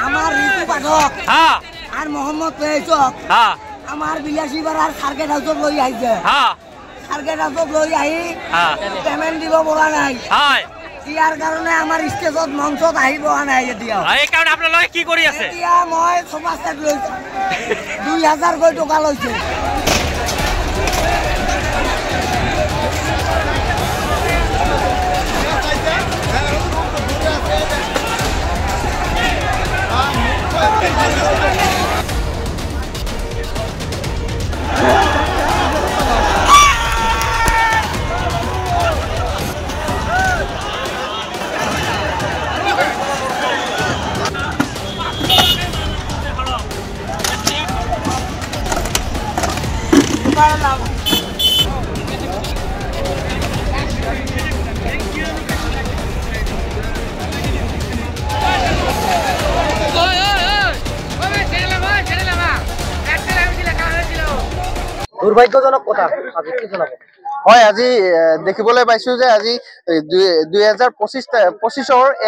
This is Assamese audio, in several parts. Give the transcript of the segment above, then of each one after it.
আমাৰ ঋতু পাঠক আৰ মোহাম্মদ ফেজক আমাৰ বিলাসী বাড়াৰ সাৰ্কেট হাউসত লৈ আহিছে সাৰ্কেট হাউসত লৈ আহি পেমেন্ট দিব পৰা নাই ইয়াৰ কাৰণে আমাৰ ষ্টেজত মঞ্চত আহি পৰা নাই এতিয়া এই কাৰণ আপোনালোকে কি কৰি আছে এতিয়া মই সোফা সেট লৈছো 2000 কৈ টকা লৈছে দুর্ভাগ্যজনক কথা হয় আজি দেখিবলৈ পাইছো যে আজি 2025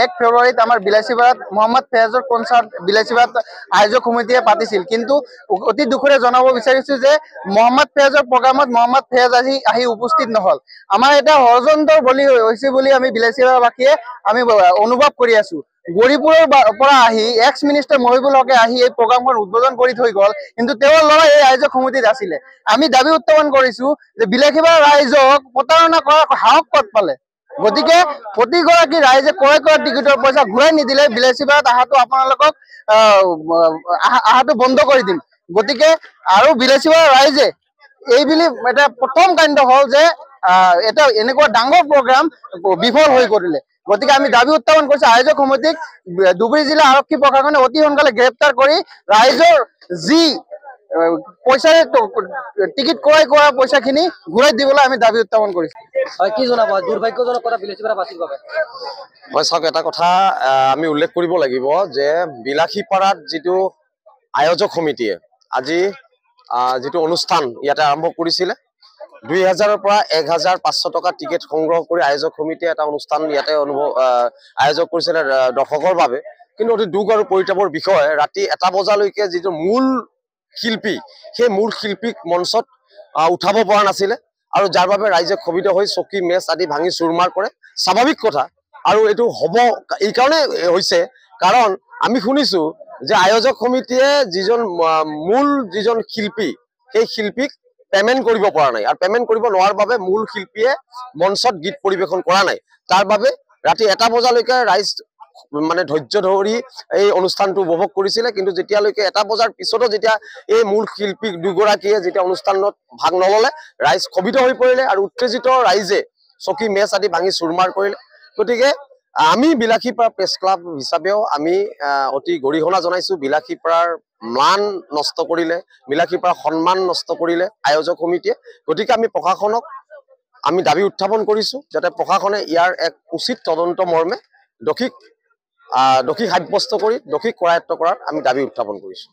1 ফেব্ৰুৱাৰীত আমাৰ বিলাসীবাড়াত মোহাম্মদ ফেয়াজৰ কনসাৰ্ট বিলাসীবাড়াত আয়োজক সমিতিয়ে পাতিছিল কিন্তু অতি দুখৰে জনাব বিচাৰিছো যে মোহাম্মদ ফেয়াজৰ প্ৰগ্ৰামত মোহাম্মদ ফেয়াজ আহি উপস্থিত নহল আমাৰ এটা হৰজন্তৰ বলি হৈছে বুলি আমি বিলাসীবাড়াবাসীয়ে আমি অনুভৱ কৰি আছো গৰিপুৰৰ পৰা আহি এক্স মিনিষ্টাৰ মহিবুল হকে আহি এই প্ৰগ্ৰামখন উদ্বোধন কৰি থৈ গল কিন্তু তেওঁৰ ল'ৰা এই আয়োজক সমিতিত আছিলে আমি দাবী উত্থাপন কৰিছো যে বিলাসীবাড়া ৰাইজক প্ৰতাৰণা কৰাৰ সাহস ক'ত পালে গতিকে প্ৰতিগৰাকী ৰাইজে ক্ৰয় কৰা টিকটৰ পইচা ঘূৰাই নিদিলে বিলাসীবাড়াত আহাটো আপোনালোকক আহাটো বন্ধ কৰি দিম গতিকে আৰু বিলাসীবাড়া ৰাইজে এই বুলি এটা প্ৰথম কাণ্ড হল যে এটা এনেকুৱা ডাঙৰ প্ৰগ্ৰাম বিফল হৈ কৰিলে গতিকে আমি দাবী উত্থাপন কৰিছো আয়োজক সমিতিক ধুবুৰী জিলা আৰক্ষী প্ৰশাসনে অতি সোনকালে গ্ৰেপ্তাৰ কৰি ৰাইজৰ যি পইচা টিকিট ক্ৰয় কৰা পইচাখিনি ঘূৰাই দিবলৈ আমি দাবী উত্থাপন কৰিছো হয় কি জনাব দুৰ্ভাগ্যজনক কথা বিলাসীপাৰা বাসীৰ বাবে হয় চাওক এটা কথা আমি উল্লেখ কৰিব লাগিব যে বিলাসীপাৰাত যিটো আয়োজক সমিতিয়ে আজি যিটো অনুষ্ঠান ইয়াতে আৰম্ভ কৰিছিলে 2000 পৰা 1500 টকা টিকেট সংগ্ৰহ কৰি আয়োজক সমিতিয়ে এটা অনুষ্ঠান ইয়াতে আয়োজক কৰিছিলে দৰ্শকৰ বাবে কিন্তু অতি দুখ আৰু পৰিতাপৰ বিষয় ৰাতি 1 বজালৈকে যিটো মূল শিল্পী সেই মূল শিল্পীক মঞ্চত উঠাব পৰা নাছিলে আৰু যাৰ বাবে ৰাইজে ক্ষোভিত হৈ চকী মেচ আদি ভাঙি চুৰমাৰ কৰে স্বাভাৱিক কথা আৰু এইটো হ'ব এই কাৰণে হৈছে কাৰণ আমি শুনিছো যে আয়োজক সমিতিয়ে যিজন শিল্পী সেই শিল্পীক পেমেন্ট কৰিব পৰা নাই আৰু পেমেন্ট কৰিব নোৱাৰাৰ বাবে মূল শিল্পীয়ে মঞ্চত গীত পৰিবেশন কৰা নাই তাৰ বাবে ৰাতি 1 বজালৈকে ৰাইজ মানে ধৈৰ্য ধৰি এই অনুষ্ঠানটো উপভোগ কৰিছিলে কিন্তু যেতিয়ালৈকে 1 বজাৰ পিছতো যেতিয়া এই মূল শিল্পী দুগৰাকীয়ে যেতিয়া অনুষ্ঠানত ভাগ নললে ৰাইজ ক্ষোভিত হৈ পৰিলে আৰু উত্তেজিত ৰাইজে চকী মেচ আদি ভাঙি চুৰমাৰ কৰিলে গতিকে আমি বিলাসীপাৰা প্ৰেছ ক্লাব হিচাপেও আমি অতি গৰিহণা জনাইছো বিলাসীপাৰাৰ মান নষ্ট কৰিলে বিলাসীপাৰাৰ সন্মান নষ্ট কৰিলে আয়োজক সমিতিয়ে গতিকে আমি প্ৰশাসনক আমি দাবী উত্থাপন কৰিছো যাতে প্ৰশাসনে ইয়াৰ এক উচিত তদন্ত মৰ্মে দোষী সাব্যস্ত কৰি দোষী কৰায়ত্ব কৰাৰ আমি দাবী উত্থাপন কৰিছো